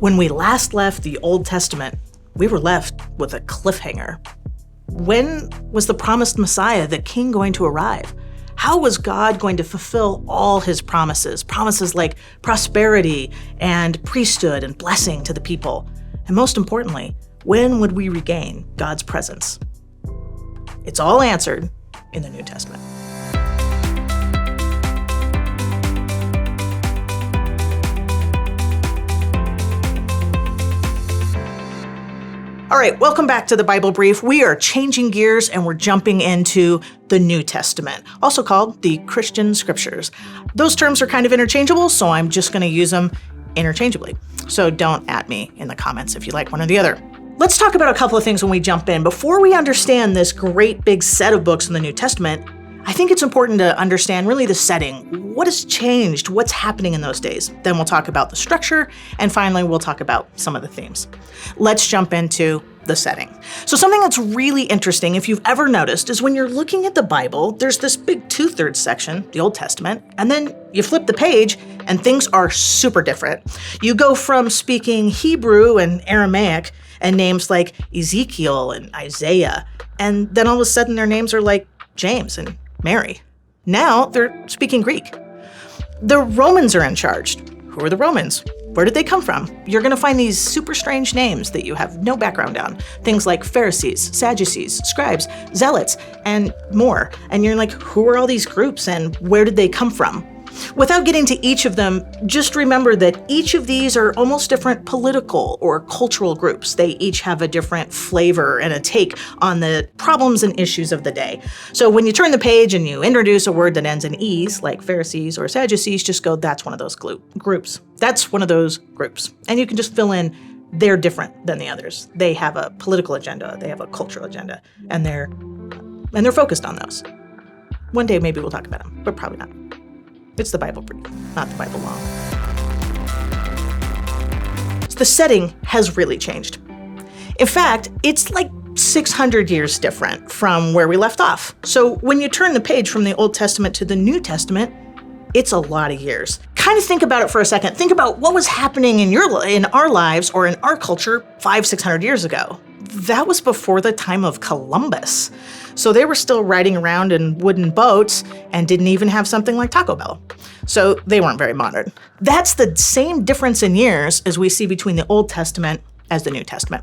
When we last left the Old Testament, we were left with a cliffhanger. When was the promised Messiah, the King, going to arrive? How was God going to fulfill all his promises? Promises like prosperity and priesthood and blessing to the people. And most importantly, when would we regain God's presence? It's all answered in the New Testament. All right, welcome back to the Bible Brief. We are changing gears and we're jumping into the New Testament, also called the Christian Scriptures. Those terms are kind of interchangeable, so I'm just going to use them interchangeably. So don't at me in the comments if you like one or the other. Let's talk about a couple of things when we jump in. Before we understand this great big set of books in the New Testament, I think it's important to understand really the setting. What has changed? What's happening in those days? Then we'll talk about the structure, and finally we'll talk about some of the themes. Let's jump into the setting. So something that's really interesting, if you've ever noticed, is when you're looking at the Bible, there's this big 2/3 section, the Old Testament, and then you flip the page and things are super different. You go from speaking Hebrew and Aramaic and names like Ezekiel and Isaiah, and then all of a sudden their names are like James and Mary. Now they're speaking Greek. The Romans are in charge. Who are the Romans? Where did they come from? You're going to find these super strange names that you have no background on. Things like Pharisees, Sadducees, scribes, zealots, and more. And you're like, who are all these groups and where did they come from? Without getting to each of them, just remember that each of these are almost different political or cultural groups. They each have a different flavor and a take on the problems and issues of the day. So when you turn the page and you introduce a word that ends in "e's," like Pharisees or Sadducees, just go, that's one of those groups. That's one of those groups. And you can just fill in, they're different than the others. They have a political agenda, they have a cultural agenda, and they're focused on those. One day maybe we'll talk about them, but probably not. It's the Bible Brief, not the Bible Long. So the setting has really changed. In fact, it's like 600 years different from where we left off. So when you turn the page from the Old Testament to the New Testament, it's a lot of years. Kind of think about it for a second. Think about what was happening in our lives or in our culture 500-600 years ago. That was before the time of Columbus. So they were still riding around in wooden boats and didn't even have something like Taco Bell. So they weren't very modern. That's the same difference in years as we see between the Old Testament as the New Testament.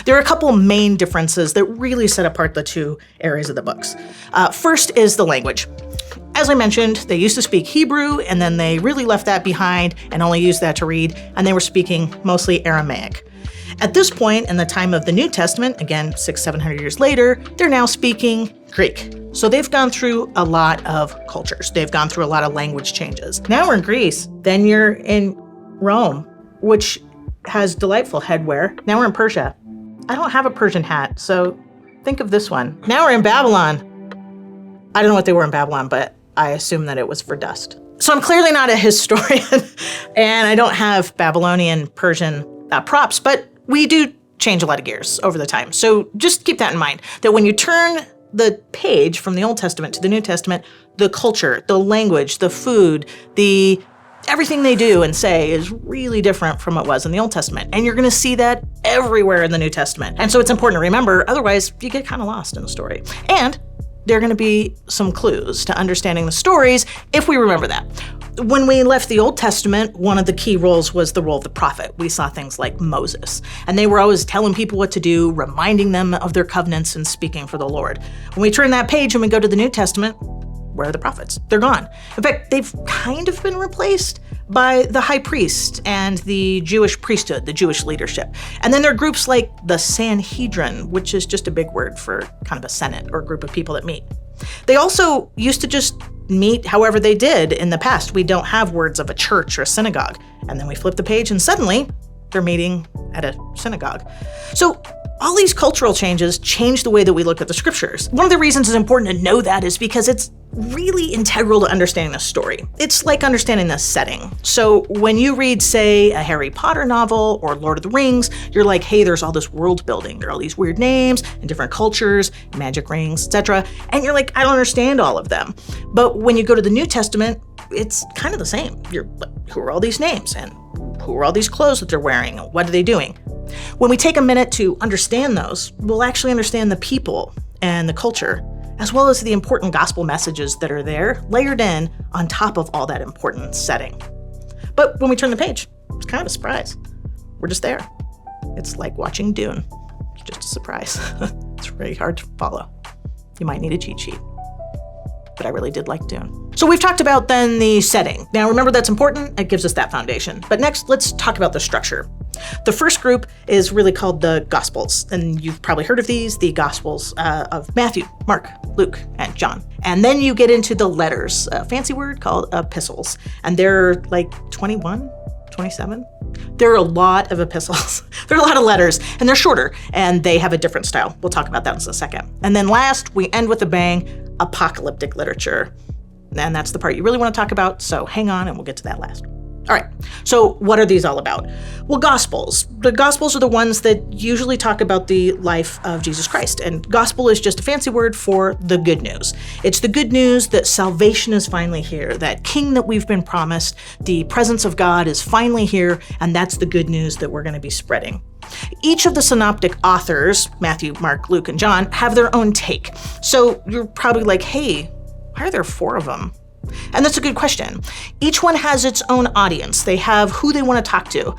There are a couple main differences that really set apart the two areas of the books. First is the language. As I mentioned, they used to speak Hebrew, and then they really left that behind and only used that to read, and they were speaking mostly Aramaic. At this point in the time of the New Testament, again, 600-700 years later, they're now speaking Greek. So they've gone through a lot of cultures. They've gone through a lot of language changes. Now we're in Greece. Then you're in Rome, which has delightful headwear. Now we're in Persia. I don't have a Persian hat, so think of this one. Now we're in Babylon. I don't know what they were in Babylon, but I assume that it was for dust. So I'm clearly not a historian, and I don't have Babylonian, Persian props, but we do change a lot of gears over the time. So just keep that in mind, that when you turn the page from the Old Testament to the New Testament, the culture, the language, the food, everything they do and say is really different from what it was in the Old Testament. And you're going to see that everywhere in the New Testament. And so it's important to remember, otherwise you get kind of lost in the story. And there are going to be some clues to understanding the stories if we remember that. When we left the Old Testament, one of the key roles was the role of the prophet. We saw things like Moses, and they were always telling people what to do, reminding them of their covenants and speaking for the Lord. When we turn that page and we go to the New Testament, where are the prophets? They're gone. In fact, they've kind of been replaced by the high priest and the Jewish priesthood, the Jewish leadership. And then there are groups like the Sanhedrin, which is just a big word for kind of a senate or a group of people that meet. They also used to just meet however they did in the past. We don't have words of a church or a synagogue. And then we flip the page and suddenly they're meeting at a synagogue. So all these cultural changes change the way that we look at the scriptures. One of the reasons it's important to know that is because it's really integral to understanding the story. It's like understanding the setting. So when you read, say, a Harry Potter novel or Lord of the Rings, you're like, hey, there's all this world building. There are all these weird names and different cultures, magic rings, etc. And you're like, I don't understand all of them. But when you go to the New Testament, it's kind of the same. You're like, who are all these names? And who are all these clothes that they're wearing? What are they doing? When we take a minute to understand those, we'll actually understand the people and the culture, as well as the important gospel messages that are there, layered in on top of all that important setting. But when we turn the page, it's kind of a surprise. We're just there. It's like watching Dune. It's just a surprise. It's really hard to follow. You might need a cheat sheet. But I really did like Dune. So we've talked about then the setting. Now remember, that's important. It gives us that foundation. But next, let's talk about the structure. The first group is really called the Gospels, and you've probably heard of these, the Gospels of Matthew, Mark, Luke, and John. And then you get into the letters, a fancy word called epistles, and they're like 21, 27. There are a lot of epistles. There are a lot of letters, and they're shorter, and they have a different style. We'll talk about that in a second. And then last, we end with a bang, apocalyptic literature. And that's the part you really want to talk about, so hang on and we'll get to that last. All right, so what are these all about? Well, Gospels. The Gospels are the ones that usually talk about the life of Jesus Christ, and gospel is just a fancy word for the good news. It's the good news that salvation is finally here, that King that we've been promised, the presence of God is finally here, and that's the good news that we're going to be spreading. Each of the synoptic authors, Matthew, Mark, Luke, and John, have their own take. So you're probably like, hey, why are there 4 of them? And that's a good question. Each one has its own audience. They have who they want to talk to,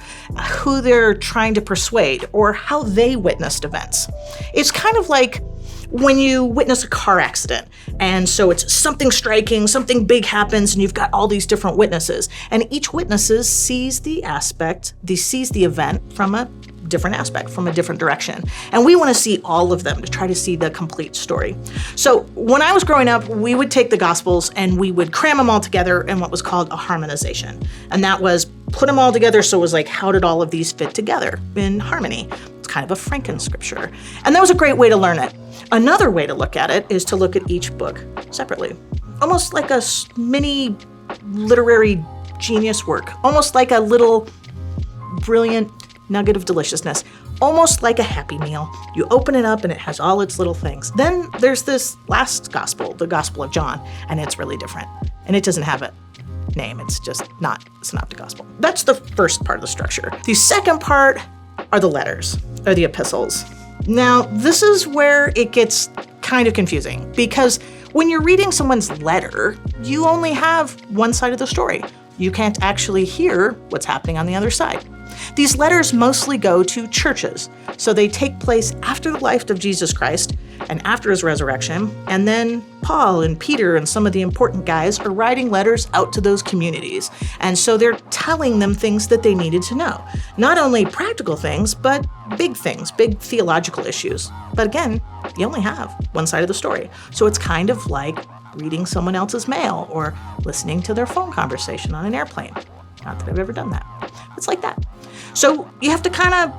who they're trying to persuade, or how they witnessed events. It's kind of like when you witness a car accident, and so it's something striking, something big happens, and you've got all these different witnesses, and each witness sees the event from a different aspect, from a different direction. And we want to see all of them to try to see the complete story. So when I was growing up, we would take the Gospels and we would cram them all together in what was called a harmonization. And that was put them all together, so it was like, how did all of these fit together in harmony? It's kind of a Franken-scripture. And that was a great way to learn it. Another way to look at it is to look at each book separately, almost like a mini literary genius work, almost like a little brilliant nugget of deliciousness, almost like a Happy Meal. You open it up and it has all its little things. Then there's this last gospel, the Gospel of John, and it's really different. And it doesn't have a name. It's just not a synoptic gospel. That's the first part of the structure. The second part are the letters, or the epistles. Now, this is where it gets kind of confusing, because when you're reading someone's letter, you only have one side of the story. You can't actually hear what's happening on the other side. These letters mostly go to churches, so they take place after the life of Jesus Christ and after his resurrection, and then Paul and Peter and some of the important guys are writing letters out to those communities, and so they're telling them things that they needed to know. Not only practical things, but big things, big theological issues. But again, you only have one side of the story, so it's kind of like reading someone else's mail or listening to their phone conversation on an airplane. Not that I've ever done that. It's like that. So you have to kind of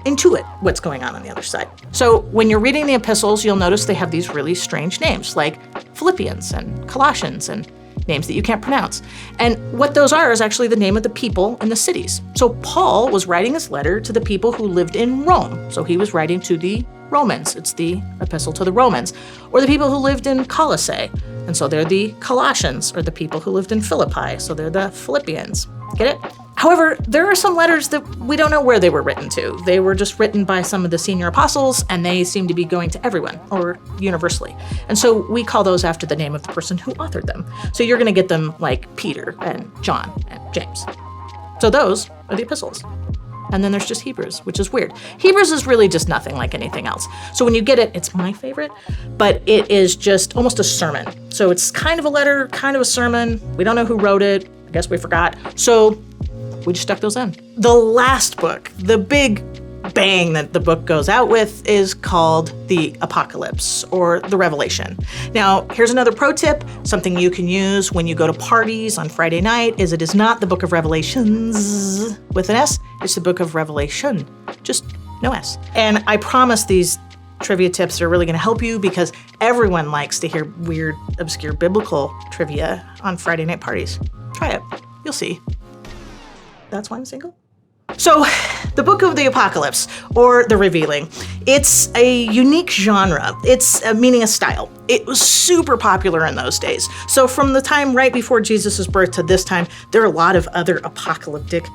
intuit what's going on the other side. So when you're reading the epistles, you'll notice they have these really strange names like Philippians and Colossians and names that you can't pronounce. And what those are is actually the name of the people in the cities. So Paul was writing his letter to the people who lived in Rome. So he was writing to the Romans. It's the epistle to the Romans. Or the people who lived in Colossae. And so they're the Colossians, or the people who lived in Philippi. So they're the Philippians. Get it? However, there are some letters that we don't know where they were written to. They were just written by some of the senior apostles, and they seem to be going to everyone, or universally. And so we call those after the name of the person who authored them. So you're going to get them like Peter and John and James. So those are the epistles. And then there's just Hebrews, which is weird. Hebrews is really just nothing like anything else. So when you get it, it's my favorite, but it is just almost a sermon. So it's kind of a letter, kind of a sermon. We don't know who wrote it. I guess we forgot. So we just stuck those in. The last book, the big bang that the book goes out with, is called the Apocalypse, or the Revelation. Now, here's another pro tip, something you can use when you go to parties on Friday night, is it is not the book of Revelations with an S, it's the book of Revelation, just no S. And I promise these trivia tips are really going to help you, because everyone likes to hear weird, obscure biblical trivia on Friday night parties. Try it. You'll see. That's why I'm single. So, the Book of the Apocalypse, or the Revealing, it's a unique genre. It's meaning a style. It was super popular in those days. So from the time right before Jesus' birth to this time, there are a lot of other apocalyptic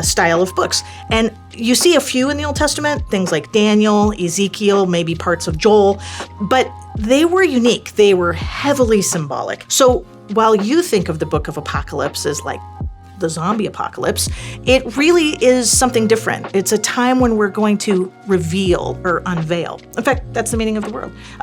style of books. And you see a few in the Old Testament, things like Daniel, Ezekiel, maybe parts of Joel, but they were unique. They were heavily symbolic. So while you think of the Book of Apocalypse as like the zombie apocalypse, it really is something different. It's a time when we're going to reveal or unveil. In fact, that's the meaning of the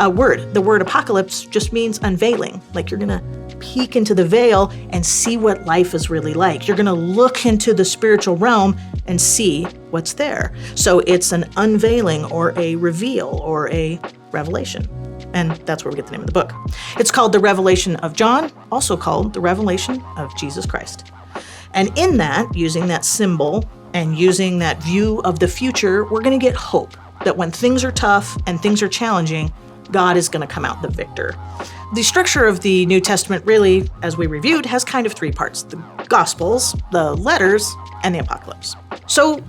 word. The word apocalypse just means unveiling. Like you're going to peek into the veil and see what life is really like. You're going to look into the spiritual realm and see what's there. So it's an unveiling or a reveal or a revelation. And that's where we get the name of the book. It's called The Revelation of John, also called The Revelation of Jesus Christ. And in that, using that symbol and using that view of the future, we're going to get hope that when things are tough and things are challenging, God is going to come out the victor. The structure of the New Testament really, as we reviewed, has kind of three parts: the Gospels, the letters, and the Apocalypse. So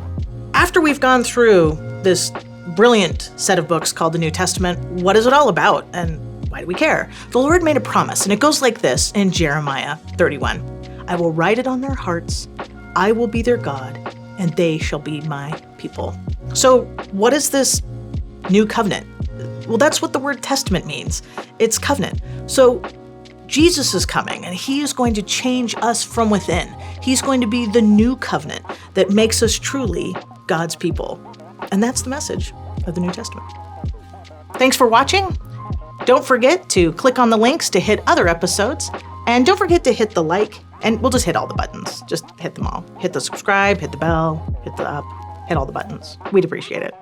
after we've gone through this brilliant set of books called the New Testament, what is it all about and why do we care? The Lord made a promise, and it goes like this in Jeremiah 31. I will write it on their hearts, I will be their God, and they shall be my people. So what is this new covenant? Well, that's what the word testament means. It's covenant. So Jesus is coming, and he is going to change us from within. He's going to be the new covenant that makes us truly God's people. And that's the message of the New Testament. Thanks for watching. Don't forget to click on the links to hit other episodes. And don't forget to hit the like, and we'll just hit all the buttons. Just hit them all. Hit the subscribe, hit the bell, hit the up, hit all the buttons. We'd appreciate it.